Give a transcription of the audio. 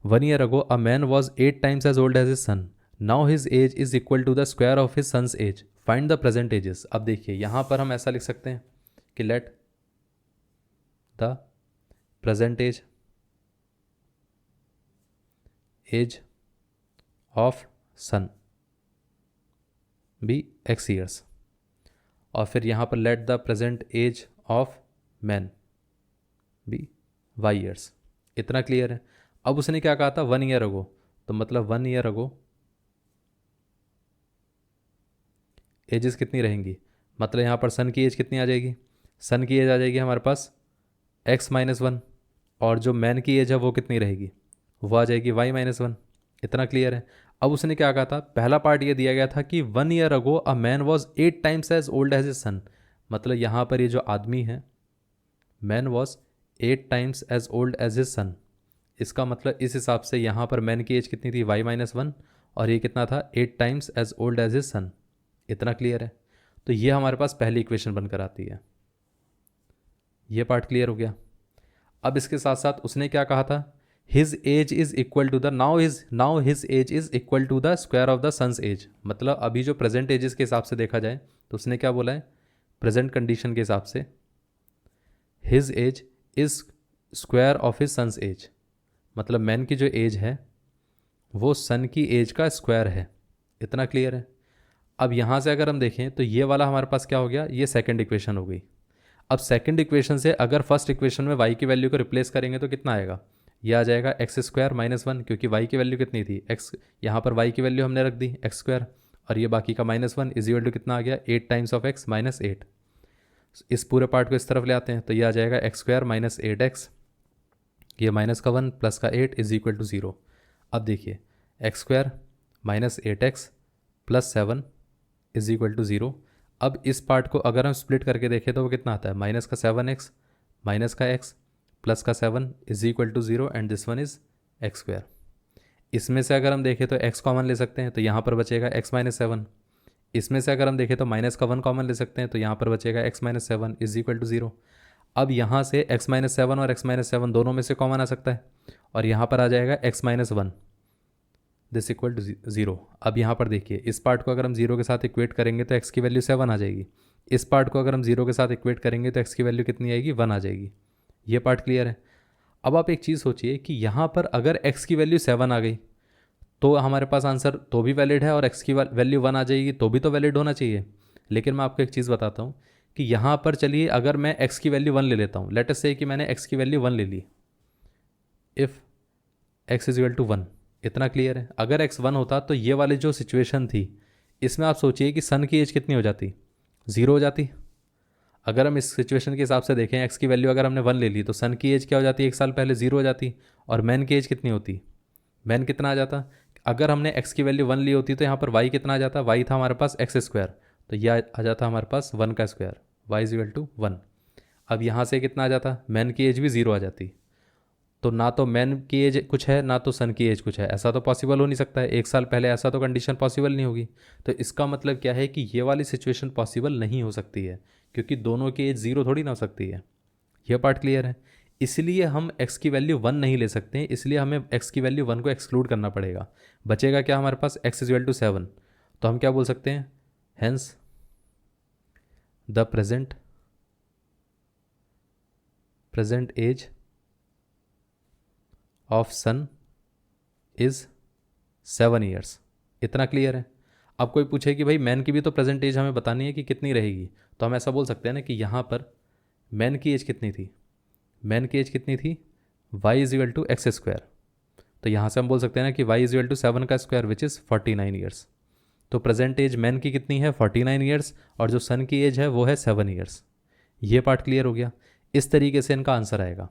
1 year ago a man was 8 times as old as his son. Now his age is equal to the square of his son's age. Find the present ages. अब देखिए यहाँ पर हम ऐसा लिख सकते हैं कि let the present age of son be x years, और फिर यहाँ पर let the present age of man be y years. इतना क्लियर है. अब उसने क्या कहा था 1 year ago, तो मतलब 1 year ago एजेस कितनी रहेंगी, मतलब यहाँ पर सन की एज कितनी आ जाएगी, सन की एज आ जाएगी हमारे पास x-1, और जो मैन की एज है वो कितनी रहेगी, वो आ जाएगी y-1. इतना क्लियर है. अब उसने क्या कहा था, पहला पार्ट ये दिया गया था कि 1 year ago a man was 8 times as old as his son, मतलब यहाँ पर ये जो आदमी है man was 8 times as old as his son. इसका मतलब इस हिसाब से यहाँ पर मैन की एज कितनी थी y-1, और ये कितना था 8 times as old as his son. इतना क्लियर है. तो ये हमारे पास पहली इक्वेशन बनकर आती है. ये पार्ट क्लियर हो गया. अब इसके साथ साथ उसने क्या कहा था, his age is equal to the now his age is equal to the square of the son's age. मतलब अभी जो प्रेजेंट एजेस के हिसाब से देखा जाए तो उसने क्या बोला है, प्रेजेंट कंडीशन के हिसाब से his age is square of his son's age, मतलब मैन की जो एज है वो सन की एज का स्क्वायर है. इतना क्लियर है. अब यहाँ से अगर हम देखें तो ये वाला हमारे पास क्या हो गया, ये सेकंड इक्वेशन हो गई. अब सेकंड इक्वेशन से अगर फर्स्ट इक्वेशन में y की वैल्यू को रिप्लेस करेंगे तो कितना आएगा, ये आ जाएगा x² -1, क्योंकि y की वैल्यू कितनी थी x, यहाँ पर y की वैल्यू हमने रख दी x², और ये बाकी का -1 इज इक्वल टू कितना आ गया 8 times ऑफ x -8. इस पूरे पार्ट को इस तरफ ले आते हैं तो ये आ जाएगा x² -8x, ये -1 प्लस का 8 इज इक्वल टू 0. अब देखिए x² -8x plus 7 is equal to 0. अब इस पार्ट को अगर हम स्प्लिट करके देखें तो वो कितना आता है, -7x माइनस का x प्लस का 7 is equal to 0, and this one is x². इसमें से अगर हम देखें तो x कॉमन ले सकते हैं तो यहाँ पर बचेगा x-7. इसमें से अगर हम देखें तो -1 कॉमन ले सकते हैं तो यहाँ पर बचेगा x-7 इज इक्वल टू 0. अब यहाँ से x-7 और x-7 दोनों में से कॉमन आ सकता है, और यहाँ पर आ जाएगा x-1 दिस इक्वल टू 0. अब यहाँ पर देखिए इस पार्ट को अगर हम 0 के साथ इक्वेट करेंगे तो x की वैल्यू 7 आ जाएगी. इस पार्ट को अगर हम 0 के साथ इक्वेट करेंगे तो x की वैल्यू कितनी आएगी, 1 आ जाएगी. ये पार्ट क्लियर है. अब आप एक चीज़ सोचिए कि यहाँ पर अगर x की वैल्यू 7 आ गई तो हमारे पास आंसर तो भी वैलिड है, और x की वैल्यू 1 आ जाएगी तो भी तो वैलिड होना चाहिए. लेकिन मैं आपको एक चीज़ बताता हूँ कि यहाँ पर चलिए अगर मैं x की वैल्यू 1 ले लेता हूँ, लेट अस से कि मैंने x की वैल्यू 1 ले ली, if x is equal to 1. इतना क्लियर है. अगर x 1 होता तो ये वाली जो सिचुएशन थी इसमें आप सोचिए कि सन की एज कितनी हो जाती, 0 हो जाती. अगर हम इस सिचुएशन के हिसाब से देखें x की वैल्यू अगर हमने 1 ले ली तो सन की एज क्या हो जाती, 1 साल पहले 0 हो जाती, और मैन की एज कितनी होती, मैन कितना आ जाता. अगर हमने x की वैल्यू 1 ली होती तो यहाँ पर y कितना आ जाता, y था हमारे पास x², तो यह आ जाता हमारे पास 1 का square, y is equal to 1. अब यहाँ से कितना आ जाता, मैन की एज भी 0 आ जाती. तो ना तो मैन की एज कुछ है ना तो सन की एज कुछ है, ऐसा तो पॉसिबल हो नहीं सकता है. 1 साल पहले ऐसा तो कंडीशन पॉसिबल नहीं होगी. तो इसका मतलब क्या है कि ये वाली सिचुएशन पॉसिबल नहीं हो सकती है, क्योंकि दोनों की एज 0 थोड़ी ना हो सकती है. यह पार्ट क्लियर है. इसलिए हम x की वैल्यू 1 नहीं ले सकते हैं, इसलिए हमें x की वैल्यू 1 को एक्सक्लूड करना पड़ेगा. बचेगा क्या हमारे पास, x इज इक्वल टू 7. तो हम क्या बोल सकते हैं, hence the present age of son is 7 years. इतना क्लियर है. अब कोई पूछे कि भाई मैन की भी तो प्रेजेंट एज हमें बतानी है कि कितनी रहेगी, तो हम ऐसा बोल सकते हैं ना कि यहाँ पर मैन की एज कितनी थी, मैन की एज कितनी थी, y is equal to x². तो यहाँ से हम बोल सकते हैं ना कि y इज इक्वल टू 7 का स्क्वायर विच इज़ 49 years. तो प्रेजेंट एज मैन की कितनी है, 49 years, और जो सन की एज है वो है 7 years. ये पार्ट क्लियर हो गया. इस तरीके से इनका आंसर आएगा.